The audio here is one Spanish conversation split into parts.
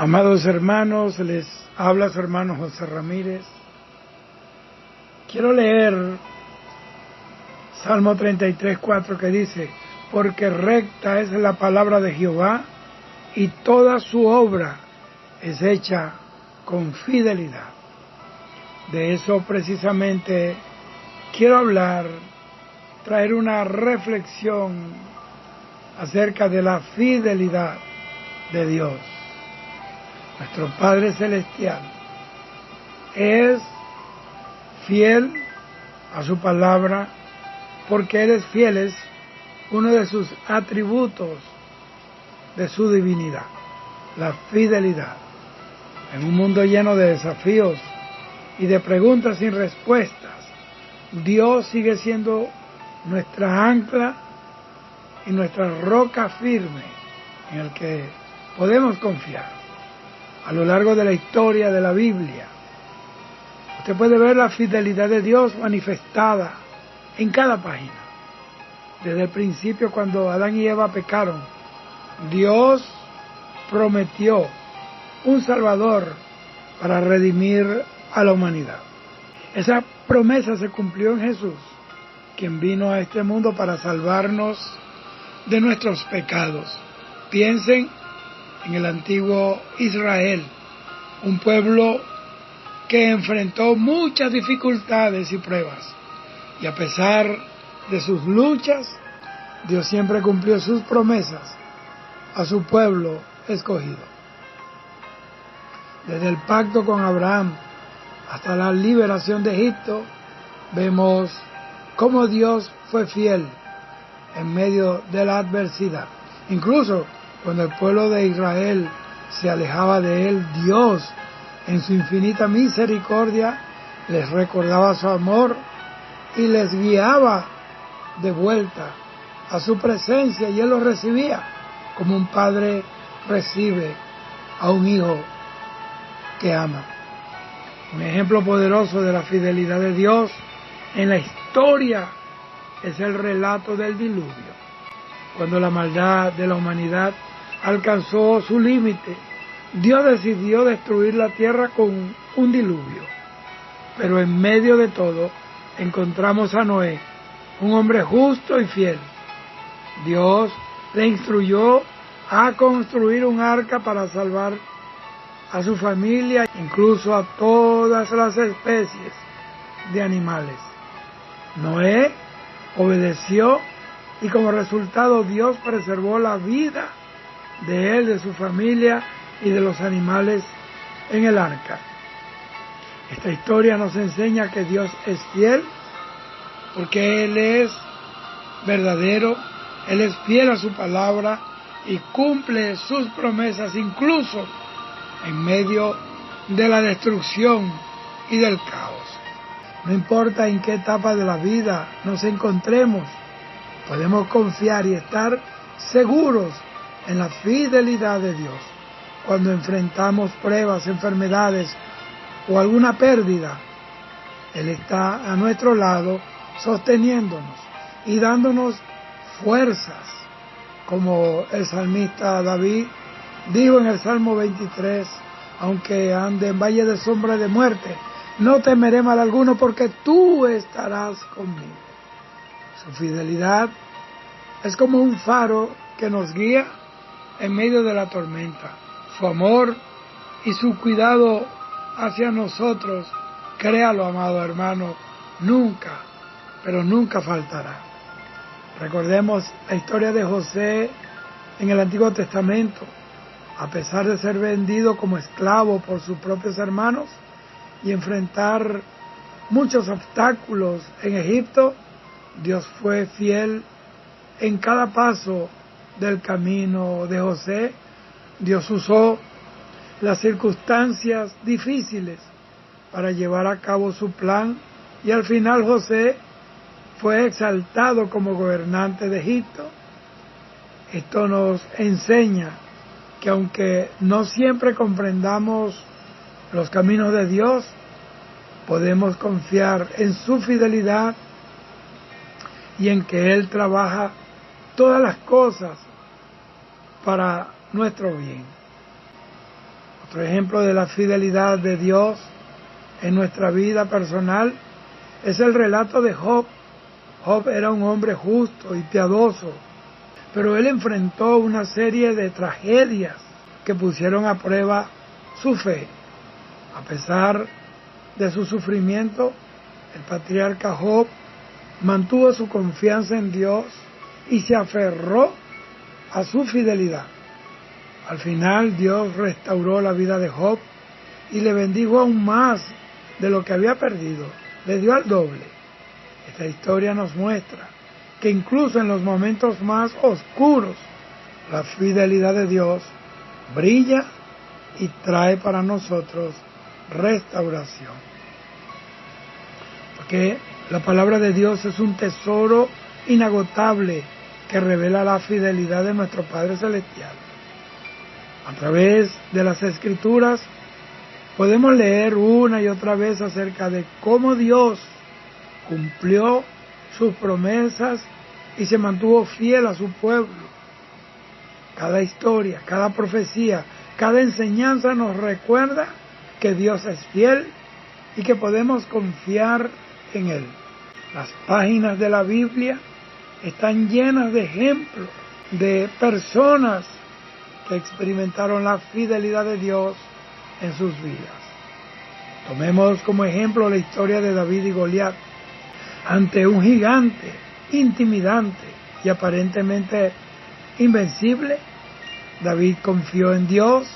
Amados hermanos, les habla su hermano José Ramírez. Quiero leer Salmo 33:4 que dice: porque recta es la palabra de Jehová y toda su obra es hecha con fidelidad. De eso precisamente quiero hablar, traer una reflexión acerca de la fidelidad de Dios. Nuestro Padre Celestial es fiel a su palabra, porque Él es fiel, es uno de sus atributos de su divinidad, la fidelidad. En un mundo lleno de desafíos y de preguntas sin respuestas, Dios sigue siendo nuestra ancla y nuestra roca firme en el que podemos confiar. A lo largo de la historia de la Biblia, usted puede ver la fidelidad de Dios manifestada en cada página. Desde el principio, cuando Adán y Eva pecaron, Dios prometió un Salvador para redimir a la humanidad. Esa promesa se cumplió en Jesús, quien vino a este mundo para salvarnos de nuestros pecados. Piensen en el antiguo Israel, un pueblo que enfrentó muchas dificultades y pruebas, y a pesar de sus luchas, Dios siempre cumplió sus promesas a su pueblo escogido. Desde el pacto con Abraham hasta la liberación de Egipto, vemos cómo Dios fue fiel en medio de la adversidad. Incluso cuando el pueblo de Israel se alejaba de Él, Dios, en su infinita misericordia, les recordaba su amor y les guiaba de vuelta a su presencia, y Él los recibía como un padre recibe a un hijo que ama. Un ejemplo poderoso de la fidelidad de Dios en la historia es el relato del diluvio. Cuando la maldad de la humanidad alcanzó su límite, Dios decidió destruir la tierra con un diluvio. Pero en medio de todo encontramos a Noé, un hombre justo y fiel. Dios le instruyó a construir un arca para salvar a su familia, incluso a todas las especies de animales. Noé obedeció y como resultado Dios preservó la vida de él, de su familia y de los animales en el arca. Esta historia nos enseña que Dios es fiel porque Él es verdadero, Él es fiel a su palabra y cumple sus promesas incluso en medio de la destrucción y del caos. No importa en qué etapa de la vida nos encontremos, podemos confiar y estar seguros en la fidelidad de Dios. Cuando enfrentamos pruebas, enfermedades o alguna pérdida, Él está a nuestro lado sosteniéndonos y dándonos fuerzas, como el salmista David dijo en el Salmo 23: aunque ande en valle de sombra de muerte, no temeré mal alguno, porque tú estarás conmigo. Su fidelidad es como un faro que nos guía en medio de la tormenta. Su amor y su cuidado hacia nosotros, créalo, amado hermano, nunca, pero nunca faltará. Recordemos la historia de José en el Antiguo Testamento. A pesar de ser vendido como esclavo por sus propios hermanos y enfrentar muchos obstáculos en Egipto, Dios fue fiel en cada paso del camino de José. Dios usó las circunstancias difíciles para llevar a cabo su plan, y al final José fue exaltado como gobernante de Egipto. Esto nos enseña que aunque no siempre comprendamos los caminos de Dios, podemos confiar en su fidelidad y en que Él trabaja todas las cosas para nuestro bien. Otro ejemplo de la fidelidad de Dios en nuestra vida personal es el relato de Job. Job era un hombre justo y piadoso, pero él enfrentó una serie de tragedias que pusieron a prueba su fe. A pesar de su sufrimiento, el patriarca Job mantuvo su confianza en Dios y se aferró a su fidelidad. Al final, Dios restauró la vida de Job y le bendijo aún más de lo que había perdido. Le dio al doble. Esta historia nos muestra que incluso en los momentos más oscuros, la fidelidad de Dios brilla y trae para nosotros restauración. Porque la palabra de Dios es un tesoro inagotable que revela la fidelidad de nuestro Padre Celestial. A través de las Escrituras podemos leer una y otra vez acerca de cómo Dios cumplió sus promesas y se mantuvo fiel a su pueblo. Cada historia, cada profecía, cada enseñanza nos recuerda que Dios es fiel y que podemos confiar en Él. Las páginas de la Biblia están llenas de ejemplos de personas que experimentaron la fidelidad de Dios en sus vidas. Tomemos como ejemplo la historia de David y Goliat. Ante un gigante intimidante y aparentemente invencible, David confió en Dios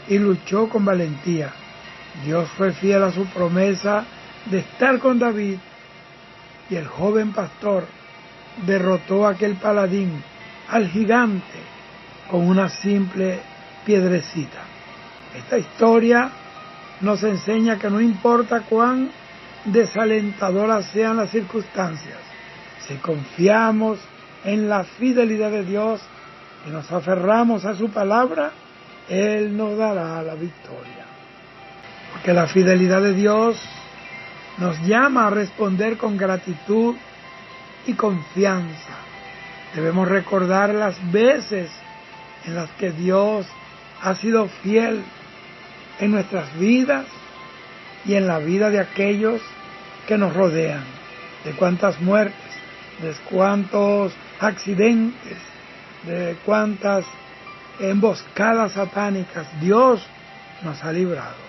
y luchó con valentía. Dios fue fiel a su promesa de estar con David y el joven pastor derrotó a aquel paladín, al gigante, con una simple piedrecita. Esta historia nos enseña que no importa cuán desalentadoras sean las circunstancias, si confiamos en la fidelidad de Dios y nos aferramos a su palabra, Él nos dará la victoria. Porque la fidelidad de Dios nos llama a responder con gratitud y confianza. Debemos recordar las veces en las que Dios ha sido fiel en nuestras vidas y en la vida de aquellos que nos rodean. De cuántas muertes, de cuántos accidentes, de cuántas emboscadas satánicas Dios nos ha librado.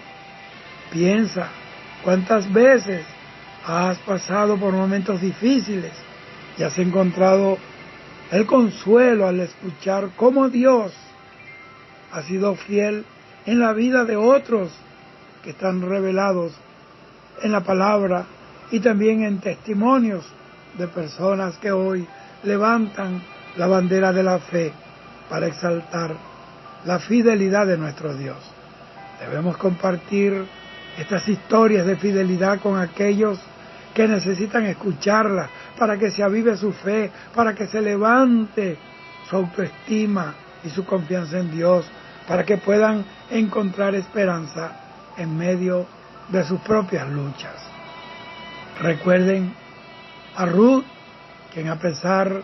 Piensa cuántas veces has pasado por momentos difíciles y has encontrado el consuelo al escuchar cómo Dios ha sido fiel en la vida de otros que están revelados en la palabra y también en testimonios de personas que hoy levantan la bandera de la fe para exaltar la fidelidad de nuestro Dios. Debemos compartir estas historias de fidelidad con aquellos que necesitan escucharlas para que se avive su fe, para que se levante su autoestima y su confianza en Dios, para que puedan encontrar esperanza en medio de sus propias luchas. Recuerden a Ruth, quien a pesar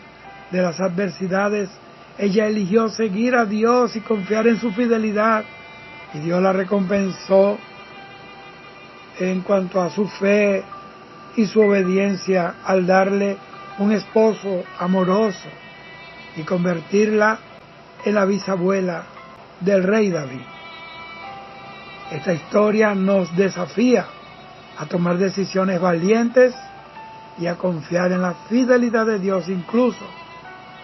de las adversidades, ella eligió seguir a Dios y confiar en su fidelidad, y Dios la recompensó en cuanto a su fe y su obediencia al darle un esposo amoroso y convertirla en la bisabuela del rey David. Esta historia nos desafía a tomar decisiones valientes y a confiar en la fidelidad de Dios incluso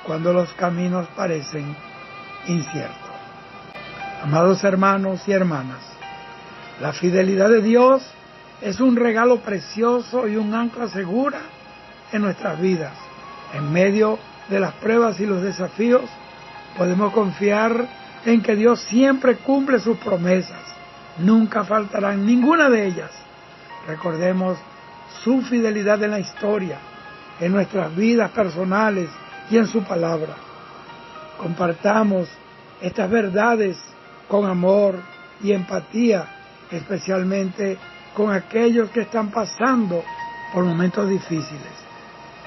cuando los caminos parecen inciertos. Amados hermanos y hermanas, la fidelidad de Dios es un regalo precioso y un ancla segura en nuestras vidas. En medio de las pruebas y los desafíos, podemos confiar en que Dios siempre cumple sus promesas. Nunca faltarán ninguna de ellas. Recordemos su fidelidad en la historia, en nuestras vidas personales y en su palabra. Compartamos estas verdades con amor y empatía, especialmente con aquellos que están pasando por momentos difíciles.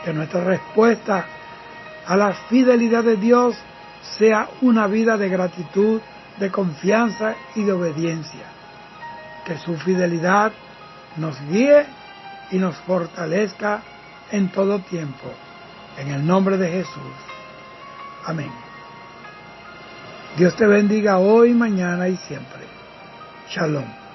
Que nuestra respuesta a la fidelidad de Dios sea una vida de gratitud, de confianza y de obediencia. Que su fidelidad nos guíe y nos fortalezca en todo tiempo. En el nombre de Jesús. Amén. Dios te bendiga hoy, mañana y siempre. Shalom.